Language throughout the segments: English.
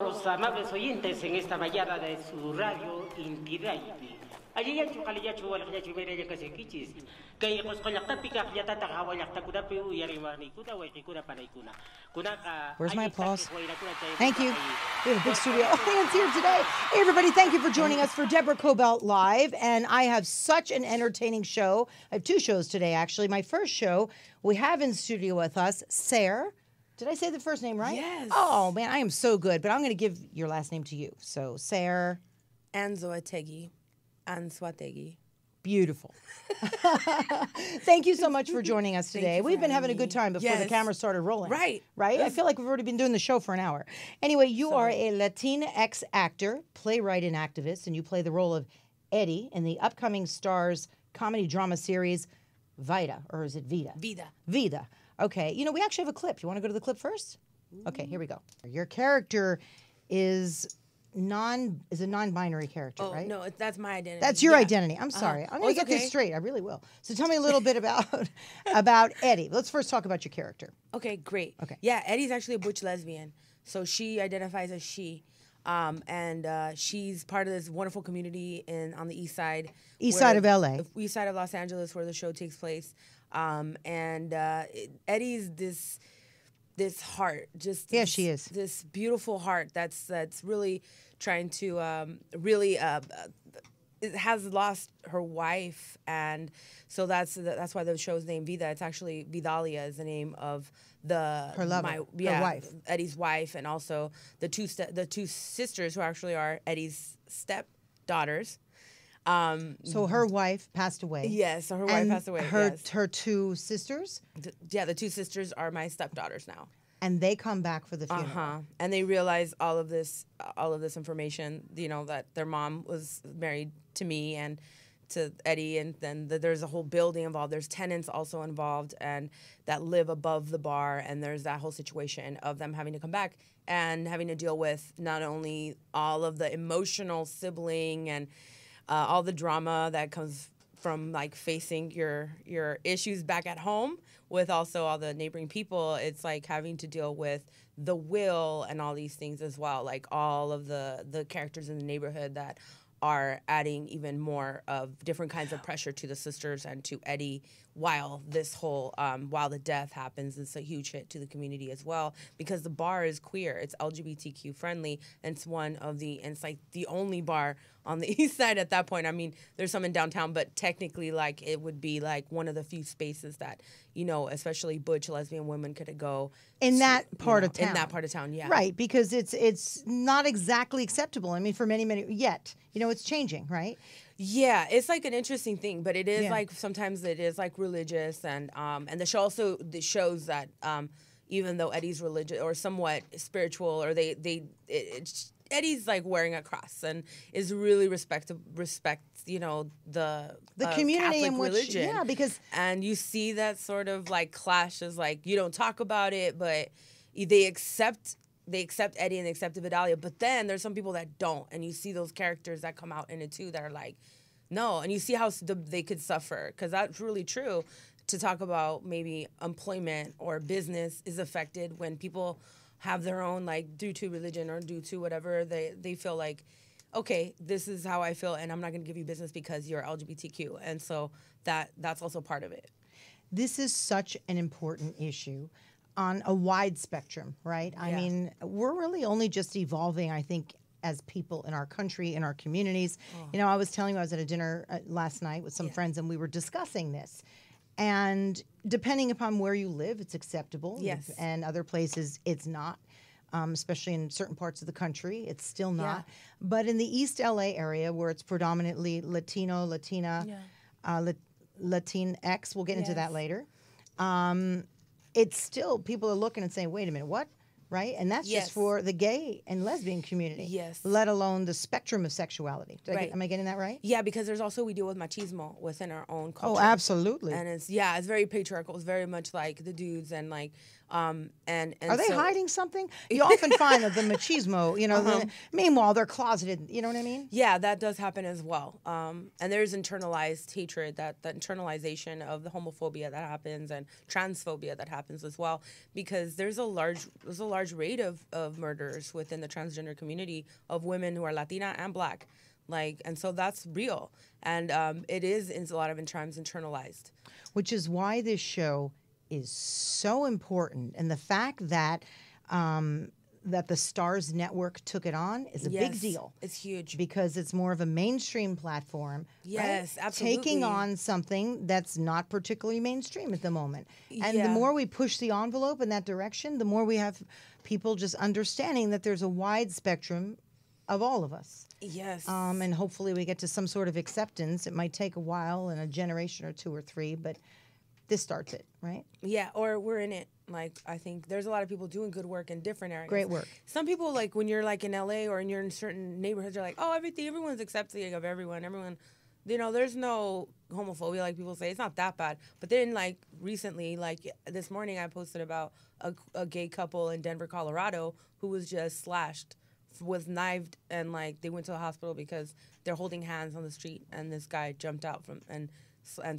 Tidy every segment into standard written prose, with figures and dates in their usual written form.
los amables oyentes en esta mañana de su radio Intidaiti. Aliyachu kaliyachu walayachu mereya kasekichis. Kay qosqollaqtapiqa qillatata hawallaqtakunapi uyariwarniykuna wayqikuna panaykuna. Where's my applause? Thank you. We have a big studio audience here today. Hey, everybody, thank you for joining us for Deborah Kobylt Live. And I have such an entertaining show. I have two shows today, actually. My first show, we have in studio with us Ser. Did I say the first name right? Yes. Oh, man, I am so good. But I'm going to give your last name to you. So, Ser Anzoategui. Anzoategui. Beautiful. Thank you so much for joining us today. We've been having a good time before the camera started rolling. Right. Right? I feel like we've already been doing the show for an hour. Anyway, you are a Latinx actor, playwright, and activist, and you play the role of Eddie in the upcoming Starz comedy drama series Vita, or is it Vida? Vida. Vida. Okay. You know, we actually have a clip. You want to go to the clip first? Okay, here we go. Your character is a non-binary character, right? No, that's my identity. That's your identity. I'm sorry. I'm going to get this straight. I really will. So tell me a little bit about Eddie. Let's first talk about your character. Okay, great. Okay. Yeah, Eddie's actually a butch lesbian. So she identifies as she. And she's part of this wonderful community on the east side. East side of LA. East side of Los Angeles, where the show takes place. Eddie's this heart, just she is this beautiful heart that's really trying to it has lost her wife, and so that's why the show's named Vida. It's actually Vidalia is the name of her wife, Eddie's wife, and also the two sisters who actually are Eddie's stepdaughters. So her wife passed away. Yes, so her wife passed away. Her two sisters? The two sisters are my stepdaughters now. And they come back for the funeral. And they realize all of this information, that their mom was married to me and to Eddie, and then there's a whole building involved. There's tenants also involved and that live above the bar, and there's that whole situation of them having to come back and having to deal with not only all of the emotional sibling and all the drama that comes from like facing your issues back at home with also all the neighboring people. It's like having to deal with the will and all these things as well, like all of the characters in the neighborhood that are adding even more of different kinds of pressure to the sisters and to Eddie while this whole while the death happens. It's a huge hit to the community as well because the bar is queer. It's LGBTQ friendly, and it's like the only bar on the east side at that point. I mean, there's some in downtown, but technically like it would be like one of the few spaces that, especially butch lesbian women could go in that part of town. In that part of town, yeah. Right, because it's not exactly acceptable. I mean, for many yet. It's changing, right? Yeah, it's like an interesting thing, but it is like sometimes it is like religious, and the show also shows that even though Eddie's religious or somewhat spiritual, or Eddie's like wearing a cross and is really respects the community Catholic in which religion. Because and you see that sort of like clash is like you don't talk about it, but they accept Eddie and they accept Vidalia, but then there's some people that don't, and you see those characters that come out in it too that are like, no, and you see how they could suffer, because that's really true to talk about. Maybe employment or business is affected when people have their own, like, due to religion or due to whatever, they feel like, okay, this is how I feel, and I'm not going to give you business because you're LGBTQ, and so that's also part of it. This is such an important issue on a wide spectrum, right? Yeah. I mean, we're really only just evolving, I think, as people in our country, in our communities. Oh. I was telling you I was at a dinner last night with some friends, and we were discussing this. And depending upon where you live, it's acceptable. Yes. And other places, it's not. Especially in certain parts of the country, it's still not. Yeah. But in the East LA area, where it's predominantly Latino, Latina, Latinx, we'll get into that later. It's still, people are looking and saying, wait a minute, what? Right? And that's just for the gay and lesbian community. Yes. Let alone the spectrum of sexuality. Am I getting that right? Yeah, because there's also, we deal with machismo within our own culture. Oh, absolutely. And it's very patriarchal. It's very much like the dudes and like And Are they hiding something? You often find that the machismo, meanwhile they're closeted. You know what I mean? Yeah, that does happen as well. And there's internalized hatred, that internalization of the homophobia that happens, and transphobia that happens as well, because there's a large rate of murders within the transgender community of women who are Latina and Black, and so that's real, and it is in a lot of times internalized. Which is why this show is so important, and the fact that that the Starz network took it on is a big deal. It's huge because it's more of a mainstream platform. Yes, right? absolutely. Taking on something that's not particularly mainstream at the moment. And the more we push the envelope in that direction, the more we have people just understanding that there's a wide spectrum of all of us. Yes. And hopefully we get to some sort of acceptance. It might take a while, and a generation or two or three, but this starts it, right? Yeah, or we're in it. I think there's a lot of people doing good work in different areas. Great work. Some people, when you're in LA or you're in certain neighborhoods, you're like, oh, everyone's accepting of everyone. Everyone, there's no homophobia, like people say. It's not that bad. But then, recently, this morning, I posted about a gay couple in Denver, Colorado, who was just slashed, was knifed, and they went to the hospital because they're holding hands on the street, and this guy jumped out and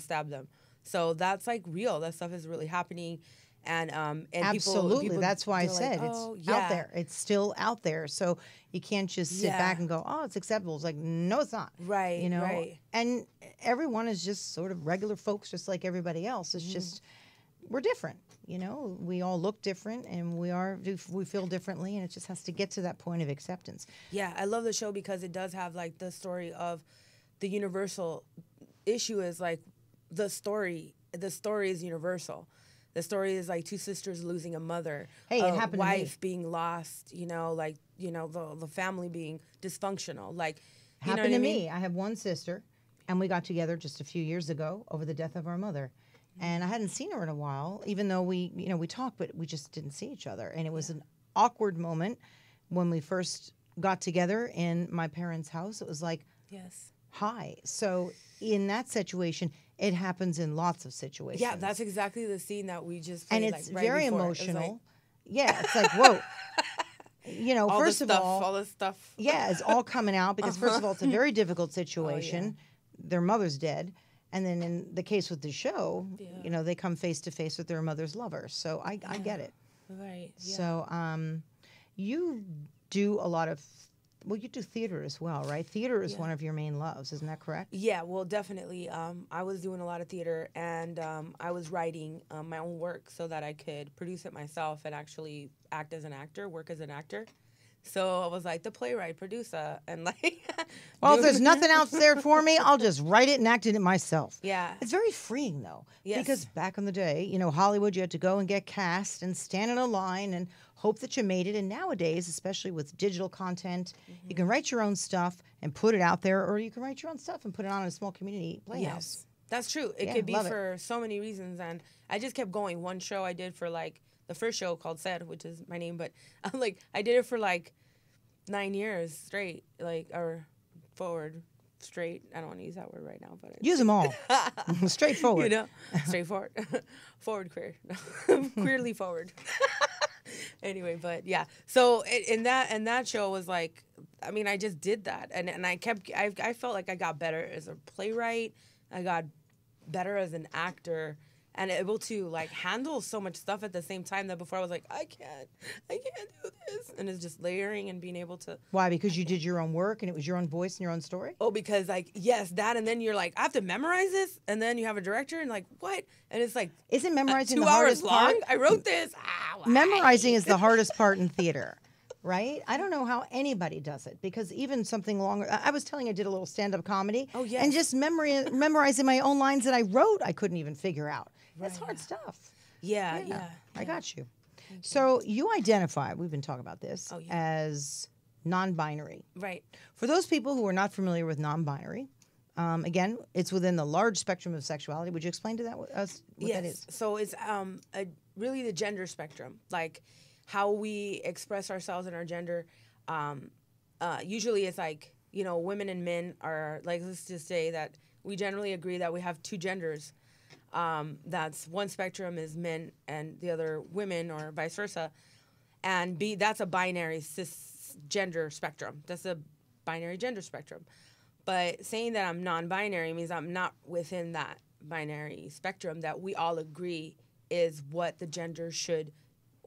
stabbed them. So that's real. That stuff is really happening. And absolutely, people, that's why I said it's out there. It's still out there. So you can't just sit back and go, "Oh, it's acceptable." It's no, it's not. Right. Right. And everyone is just sort of regular folks, just like everybody else. It's just we're different. We all look different, and we feel differently, and it just has to get to that point of acceptance. Yeah, I love the show because it does have the story of the universal issue is the story is universal. The story is two sisters losing a mother, it happened wife to me. being lost, the family being dysfunctional. Happened to me. I have one sister, and we got together just a few years ago over the death of our mother. And I hadn't seen her in a while, even though we talked, but we just didn't see each other. And it was an awkward moment when we first got together in my parents' house. It was yes. Hi. So in that situation, it happens in lots of situations. Yeah, that's exactly the scene that we just played, and it's right very before. emotional. It's whoa. All first of all this stuff. Yeah, it's all coming out because first of all, it's a very difficult situation. Their mother's dead. And then in the case with the show, they come face to face with their mother's lover. So I get it. Right. Yeah. So you do a lot of, you do theater as well, right? Theater is one of your main loves. Isn't that correct? Yeah, well, definitely. I was doing a lot of theater, and I was writing my own work so that I could produce it myself and actually act as an actor, work as an actor. So I was the playwright, producer, and well, if there's nothing else there for me, I'll just write it and act it myself. Yeah. It's very freeing, though. Yes. Because back in the day, Hollywood, you had to go and get cast and stand in a line and hope that you made it. And nowadays, especially with digital content, you can write your own stuff and put it out there, or you can write your own stuff and put it on in a small community playhouse. Yes. That's true. It could be for so many reasons. And I just kept going. One show I did for the first show called Ser, which is my name, but I did it for 9 years straight, or forward, straight. I don't want to use that word right now, but use them all. Straightforward. Straightforward, forward queer, queerly forward. Anyway, but yeah. So in that show was I just did that, and I felt like I got better as a playwright. I got better as an actor. And able to handle so much stuff at the same time that before I was I can't do this. And it's just layering and being able to. Why? Because you did your own work and it was your own voice and your own story? Oh, because yes, that, and then you're I have to memorize this, and then you have a director and what? And it's isn't memorizing 2 the hardest hours long? part? I wrote this. Memorizing is the hardest part in theater. Right? I don't know how anybody does it, because even something longer. I was telling you I did a little stand-up comedy. Oh, yes. And just memorizing my own lines that I wrote, I couldn't even figure out. That's hard stuff. Yeah. I got you. So you identify, we've been talking about this, as non-binary. Right. For those people who are not familiar with non-binary, again, it's within the large spectrum of sexuality. Would you explain to us what that is? So it's really the gender spectrum, how we express ourselves in our gender. Usually it's women and men are, let's just say that we generally agree that we have two genders. That's one spectrum is men and the other women, or vice versa. And B, that's a binary cisgender spectrum. That's a binary gender spectrum. But saying that I'm non-binary means I'm not within that binary spectrum that we all agree is what the gender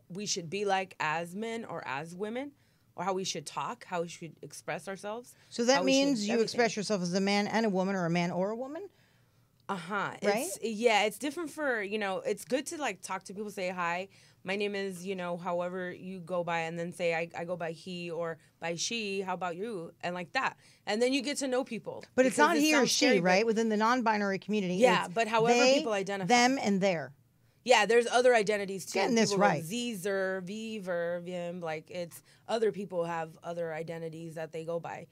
we should be like as men or as women, or how we should talk, how we should express ourselves. So that means you express yourself as a man and a woman, or a man or a woman? Right? It's different for, it's good to like talk to people, say hi. My name is, however you go by, and then say I go by he or by she. How about you? And like that. And then you get to know people. But it's not he or she, right? Within the non-binary community. Yeah, but however they, people identify. Them, and their. Yeah, there's other identities too. Getting this people right. Like Zer, Viver, Vim, like it's other people have other identities that they go by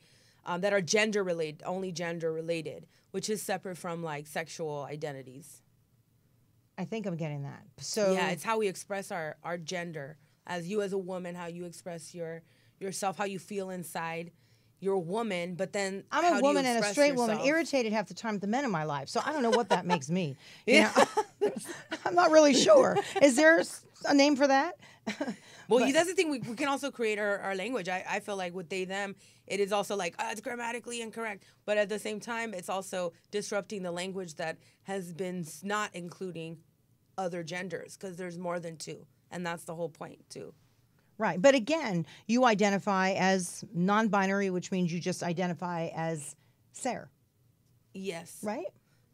that are gender related, only gender related, which is separate from like sexual identities. I think I'm getting that. So yeah, it's how we express our gender. As you as a woman, how you express yourself, how you feel inside. You're a woman, but then I'm a woman and a straight woman, irritated half the time with the men in my life. So I don't know what that makes me. Yeah. I'm not really sure. Is there a name for that? Well, that's the thing. We can also create our language. I feel like with they, them, it is also like, it's grammatically incorrect. But at the same time, it's also disrupting the language that has been not including other genders, because there's more than two. And that's the whole point, too. Right. But again, you identify as non-binary, which means you just identify as Ser. Yes. Right?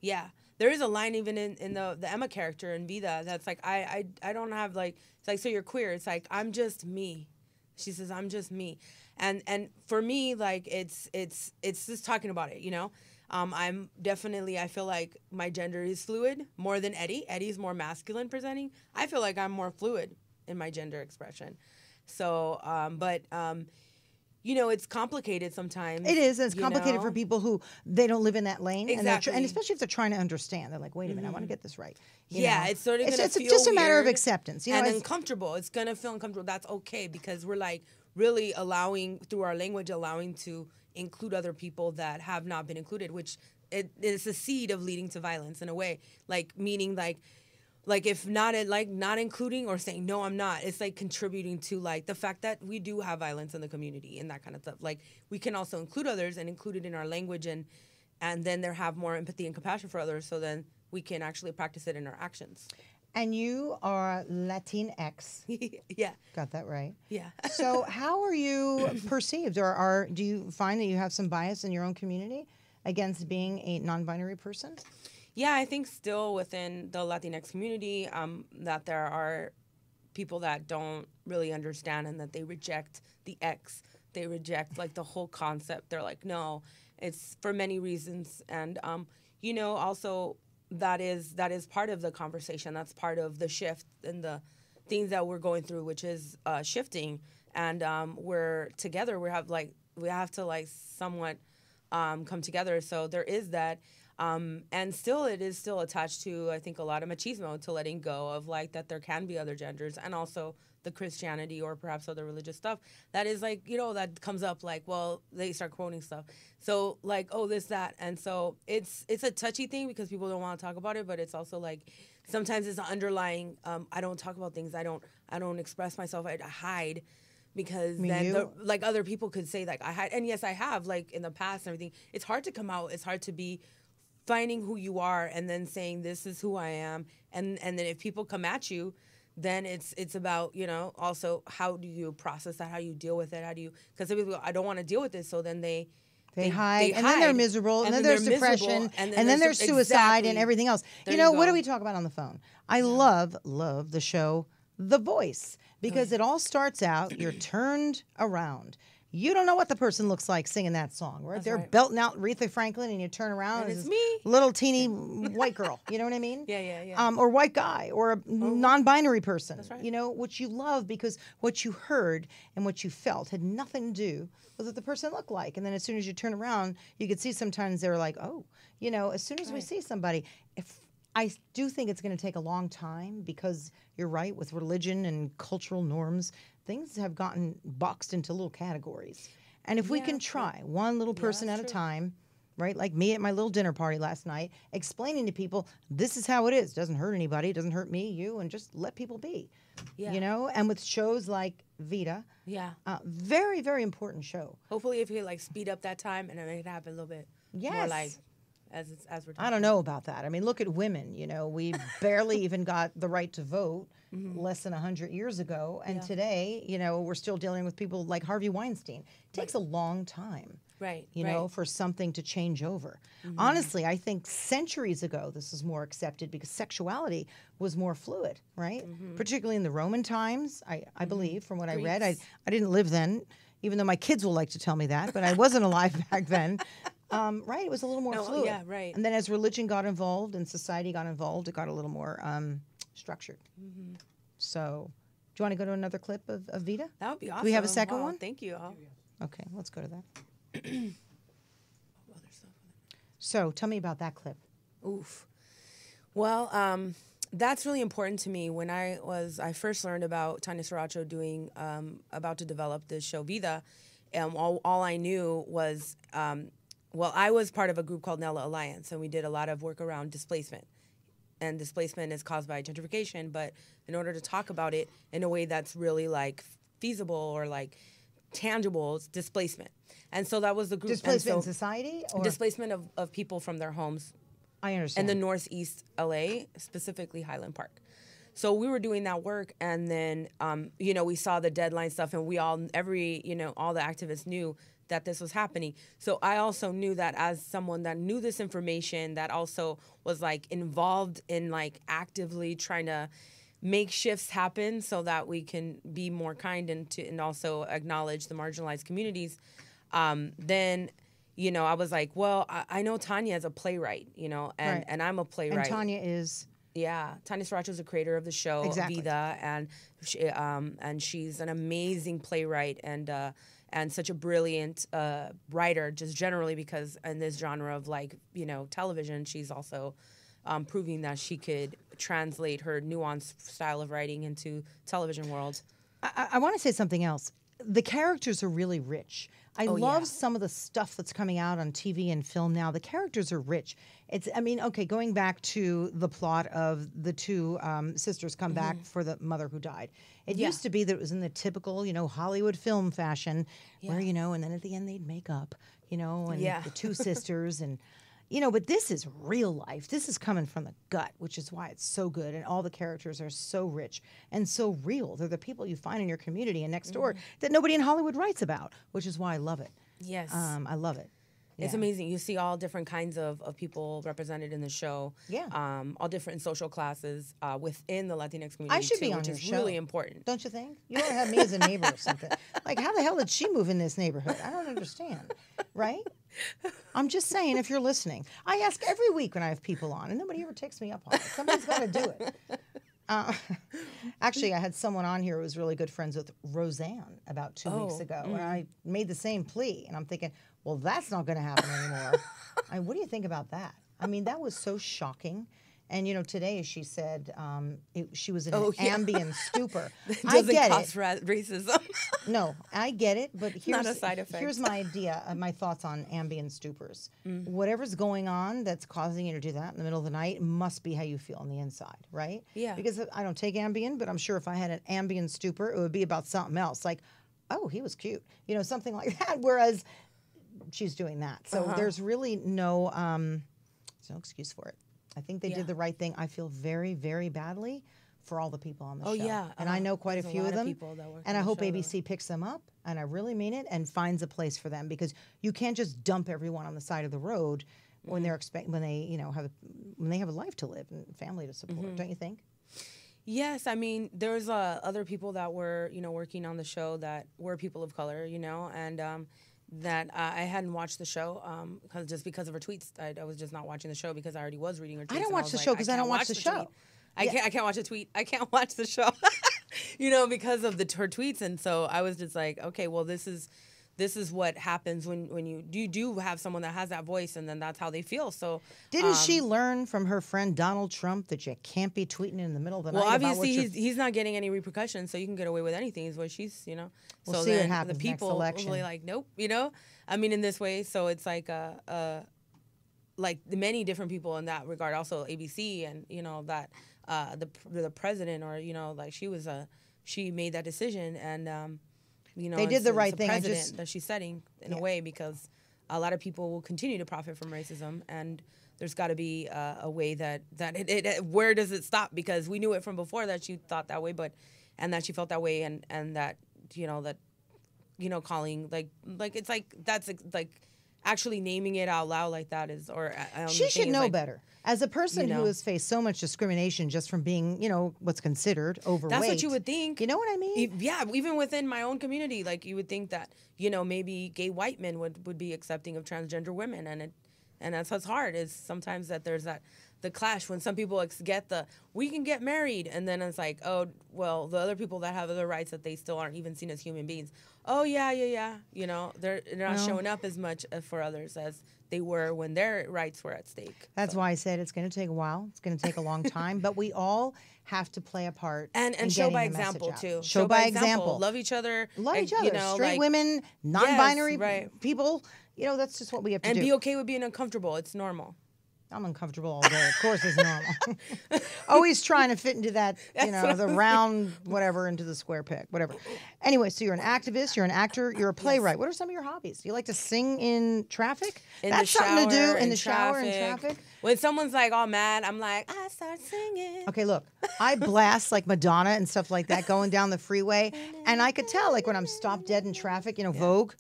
Yeah. There is a line even in the Emma character in Vida that's like, I don't have like, it's like, so you're queer. It's like, I'm just me. She says, I'm just me. And for me, like, it's just talking about it, I'm definitely, I feel like my gender is fluid more than Eddie. Eddie's more masculine presenting. I feel like I'm more fluid in my gender expression. So, it's complicated sometimes. It is. And it's complicated for people who they don't live in that lane. Exactly. And especially if they're trying to understand. They're like, wait a minute, I want to get this right. It's sort of it's just a matter of acceptance. And uncomfortable. It's going to feel uncomfortable. That's okay, because we're like really allowing, through our language, allowing to include other people that have not been included, which it is a seed of leading to violence in a way. Like, meaning like if not including or saying no, I'm not, it's like contributing to like the fact that we do have violence in the community and that kind of stuff. Like, we can also include others and include it in our language, and then there have more empathy and compassion for others, so then we can actually practice it in our actions. And you are Latinx. Yeah. Got that right. Yeah. So how are you perceived, or do you find that you have some bias in your own community against being a non-binary person? Yeah, I think still within the Latinx community, that there are people that don't really understand, and that they reject the X. They reject like the whole concept. They're like, no, it's for many reasons. And, also that is part of the conversation. That's part of the shift and the things that we're going through, which is shifting. And we're together. We have to like somewhat come together. So there is that. And still, it is still attached to, I think, a lot of machismo, to letting go of like that there can be other genders, and also the Christianity or perhaps other religious stuff that is like, that comes up like, well, they start quoting stuff. So like, oh, this, that. And so it's a touchy thing because people don't want to talk about it, but it's also like sometimes it's an underlying, I don't talk about things. I don't express myself. I hide. Because then, like, other people could say, like, I hide. And yes, I have, like, in the past and everything. It's hard to come out. It's hard to be finding who you are and then saying, this is who I am. And then if people come at you, then it's about, also how do you process that? How do you deal with it? How do you, because people go, I don't want to deal with this. So then they hide. And then they're miserable. And then there's depression. And then there's suicide and everything else. What do we talk about on the phone? I love the show The Voice. Because it all starts out, you're turned around. You don't know what the person looks like singing that song, right? They're belting out Aretha Franklin, and you turn around, and it's me, little teeny white girl. You know what I mean? Yeah. Or white guy, or a non-binary person. That's right. Which you love because what you heard and what you felt had nothing to do with what the person looked like. And then as soon as you turn around, you could see sometimes they're like, oh, as soon as we see somebody, I do think it's going to take a long time because you're right, with religion and cultural norms, things have gotten boxed into little categories. And if we can try one little person at a time, right? Like me at my little dinner party last night, explaining to people, this is how it is. Doesn't hurt anybody. It doesn't hurt me, you, and just let people be. Yeah. You know, and with shows like Vida, Yeah. Very, very important show. Hopefully, if you like speed up that time and make it happen a little bit more, Yes. like as we're talking. I don't know about that. I mean, look at women. You know, we barely even got the right to vote less than 100 years ago. And today, you know, we're still dealing with people like Harvey Weinstein. It takes a long time. Right. You know, for something to change over. Honestly, I think centuries ago this was more accepted because sexuality was more fluid, right? Particularly in the Roman times, I believe, from what I read. I didn't live then, even though my kids will like to tell me that, but I wasn't alive back then. Right? It was a little more fluid. Yeah, right. And then as religion got involved and society got involved, it got a little more structured. So, do you want to go to another clip of Vida? That would be awesome. Do we have a second one? Thank you. Okay, let's go to that. So, tell me about that clip. Oof. Well, that's really important to me. When I first learned about Tanya Sriracha doing, about to develop this show Vida, all I knew was, I was part of a group called Nella Alliance, and we did a lot of work around displacement. And displacement is caused by gentrification, but in order to talk about it in a way that's really like feasible or like tangible, it's displacement. And so that was the group. Displacement in society? Or? Displacement of people from their homes. I understand. In the Northeast LA, specifically Highland Park. So we were doing that work, and then, we saw the deadline stuff, and all the activists knew that this was happening. So I also knew that as someone that knew this information, that also was like involved in like actively trying to make shifts happen so that we can be more kind and also acknowledge the marginalized communities. Then, I was like, well, I know Tanya is a playwright, and I'm a playwright. And Tanya is? Yeah, Tanya Sriracha is the creator of the show Vida, and she's an amazing playwright and such a brilliant writer, just generally because in this genre of television, she's also proving that she could translate her nuanced style of writing into television world. I want to say something else. The characters are really rich. I love some of the stuff that's coming out on TV and film now. The characters are rich. Going back to the plot of the two sisters come back for the mother who died. It used to be that it was in the typical, Hollywood film fashion where, and then at the end they'd make up, and the two sisters and... but this is real life. This is coming from the gut, which is why it's so good. And all the characters are so rich and so real. They're the people you find in your community and next door that nobody in Hollywood writes about, which is why I love it. Yes. I love it. It's amazing. You see all different kinds of people represented in the show. Yeah. All different social classes within the Latinx community. I should be on which your is show. Really important. Don't you think? You ought to have me as a neighbor or something. Like, how the hell did she move in this neighborhood? I don't understand. Right? I'm just saying, if you're listening. I ask every week when I have people on, and nobody ever takes me up on it. Somebody's got to do it. Actually, I had someone on here who was really good friends with Roseanne about 2 weeks ago, and I made the same plea, and I'm thinking, well, that's not going to happen anymore. What do you think about that? I mean, that was so shocking. And, today she said she was in an Ambien stupor. I get it. Racism. No, I get it, but here's, not a side effect. Here's my idea, my thoughts on Ambien stupors. Whatever's going on that's causing you to do that in the middle of the night must be how you feel on the inside, right? Yeah. Because I don't take Ambien, but I'm sure if I had an Ambien stupor, it would be about something else. Like, oh, he was cute. Something like that. Whereas she's doing that. So there's really no excuse for it. I think they did the right thing. I feel very, very badly for all the people on the show. Yeah. And I know quite There's a few lot of them. people that work And on I the hope show, ABC picks them up, and I really mean it, and finds a place for them, because you can't just dump everyone on the side of the road when they're when they have a life to live and family to support. Don't you think? Yes, I mean, there's other people that were, working on the show that were people of color, and that I hadn't watched the show because of her tweets. I was just not watching the show because I already was reading her tweets. I don't watch the show because I don't watch the show. I can't watch a tweet. I can't watch the show, because of her tweets. And so I was just like, okay, well, this is what happens when you do have someone that has that voice, and then that's how they feel. So didn't she learn from her friend Donald Trump that you can't be tweeting in the middle of the night? Well, obviously he's not getting any repercussions, so you can get away with anything. Is what she's, We'll so see then what happens the people next election. really like, nope, I mean, in this way. So it's like like many different people in that regard, also ABC, and that the president, or like she made that decision, and they did the right thing. Precedent that she's setting in a way, because a lot of people will continue to profit from racism, and there's got to be a way that where does it stop? Because we knew it from before that she thought that way, and that she felt that way, and that calling like it's like that's like actually naming it out loud like that is, or she should know better. As a person who has faced so much discrimination just from being, what's considered overweight. That's what you would think. You know what I mean? Yeah, even within my own community, like you would think that, maybe gay white men would be accepting of transgender women, and that's what's hard, is sometimes that there's the clash when some people get we can get married, and then it's like, oh, well, the other people that have other rights that they still aren't even seen as human beings. Oh, yeah. They're not showing up as much for others as they were when their rights were at stake. That's why I said it's going to take a while. It's going to take a long time, but we all have to play a part and show by example too. Show by example. Love each other. Love each other. Straight women, non-binary people. That's just what we have to do. And be okay with being uncomfortable. It's normal. I'm uncomfortable all day. Of course, it's normal. Always trying to fit into that, the round whatever into the square peg, whatever. Anyway, so you're an activist, you're an actor, you're a playwright. Yes. What are some of your hobbies? Do you like to sing in traffic? That's something to do in the shower in traffic. When someone's like all mad, I'm like, I start singing. Okay, look, I blast like Madonna and stuff like that going down the freeway, and I could tell like when I'm stopped dead in traffic, Vogue.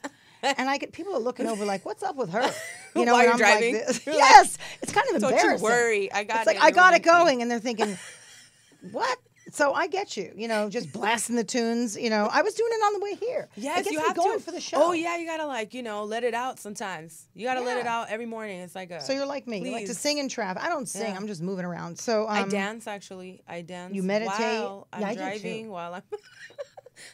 And people are looking over like, what's up with her? While you're I'm driving? Like this. Yes, it's kind of embarrassing. Don't you worry, I got it. It's like, I got it going, and they're thinking, what? So I get you, just blasting the tunes. I was doing it on the way here. Yes, you have to for the show. Oh yeah, you gotta let it out sometimes. You gotta let it out every morning. It's like so you're like me. Please. You like to sing in traffic. I don't sing. I'm just moving around. So I dance actually. I dance. You meditate. While I'm driving. While I'm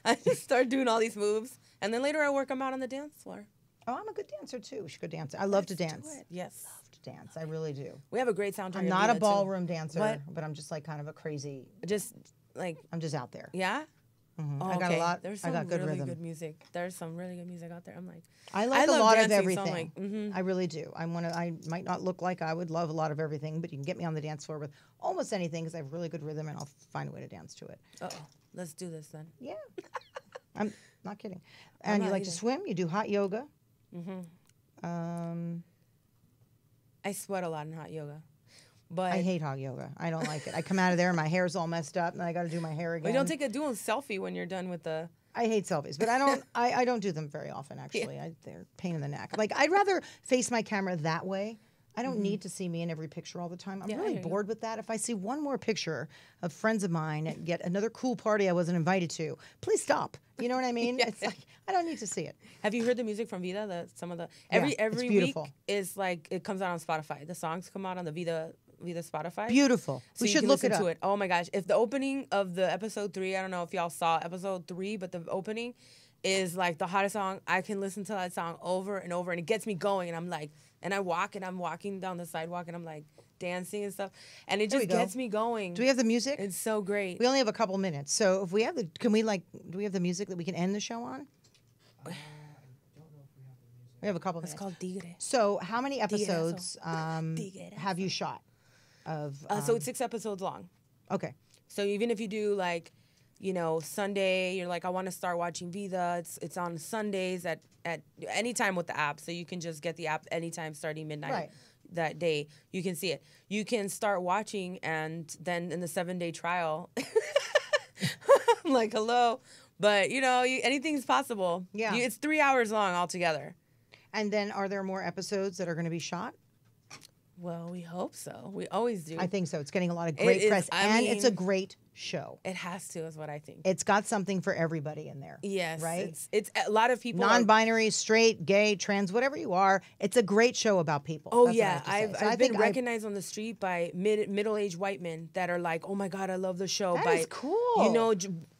I just start doing all these moves. And then later I work them out on the dance floor. Oh, I'm a good dancer too. She's a good dancer. I love to dance. Yes. Love to dance. I really do. We have a great soundtrack. I'm not a ballroom dancer, but I'm just like kind of a crazy. Just like I'm just out there. Yeah. Mm-hmm. I got a lot. There's some I got good really rhythm. good music. There's some really good music out there. I'm like, I like a lot dancing, of everything. So I'm like, I really do. I might not look like I would love a lot of everything, but you can get me on the dance floor with almost anything because I have really good rhythm and I'll find a way to dance to it. Let's do this then. Yeah. I'm not kidding. And you like to swim? You do hot yoga? Mm-hmm. I sweat a lot in hot yoga. But I hate hot yoga. I don't like it. I come out of there and my hair's all messed up and I got to do my hair again. We don't do a selfie when you're done with the... I hate selfies, but I don't do them very often, actually. Yeah. They're a pain in the neck. Like, I'd rather face my camera that way. I don't need to see me in every picture all the time. I'm really bored with that. If I see one more picture of friends of mine at yet another cool party I wasn't invited to, please stop. You know what I mean? It's like, I don't need to see it. Have you heard the music from Vida? Every week is like, it comes out on Spotify. The songs come out on the Vida Spotify. Beautiful. So we should look it up. Oh my gosh. If the opening of the episode 3, I don't know if y'all saw episode 3, but the opening is like the hottest song. I can listen to that song over and over and it gets me going. And I'm like, and I'm walking down the sidewalk and I'm like dancing and stuff. And it just gets me going. Do we have the music? It's so great. We only have a couple minutes. So if we have do we have the music that we can end the show on? We have a couple minutes. It's called Tigre. So how many episodes have you shot? So it's 6 episodes long. Okay. So even if you do like, Sunday, you're like, I want to start watching Vida. It's on Sundays at any time with the app. So you can just get the app anytime starting midnight that day. You can see it. You can start watching and then in the 7-day trial, I'm like, hello. But, anything's possible. Yeah. It's 3 hours long altogether. And then are there more episodes that are going to be shot? Well, we hope so. We always do. I think so. It's getting a lot of great press. It's a great show. It has to, is what I think. It's got something for everybody in there. Yes. Right? It's a lot of people. Non-binary, straight, gay, trans, whatever you are. It's a great show about people. Oh, yeah. I've been recognized on the street by middle-aged white men that are like, oh, my God, I love the show. That is cool.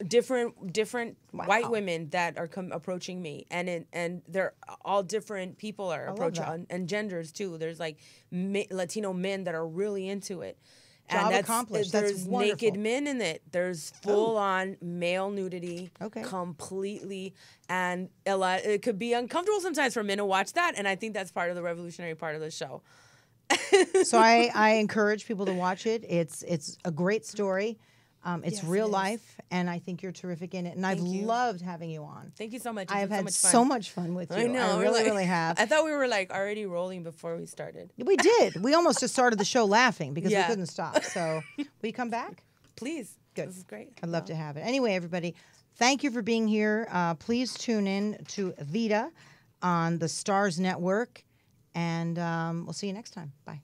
Different white women that are approaching me. And they're all different people are approaching. And genders, too. There's like Latino men that are really into it. Job accomplished. There's naked men in it. There's full-on male nudity, completely, and it could be uncomfortable sometimes for men to watch that. And I think that's part of the revolutionary part of the show. So I encourage people to watch it. It's a great story. It's Yes, real it is. life, and I think you're terrific in it. And I've you. loved having you on. Thank you so much. I have had so so much much fun with you. fun. I know. I we're really, like- really have. I thought we were like already rolling before we started. We did. We almost just started the show laughing because we Yeah. couldn't stop. So, will you come back? Please. Good. This is great. I'd love to have it. Anyway, everybody, thank you for being here. Please tune in to Vida on the Starz Network, and we'll see you next time. Bye.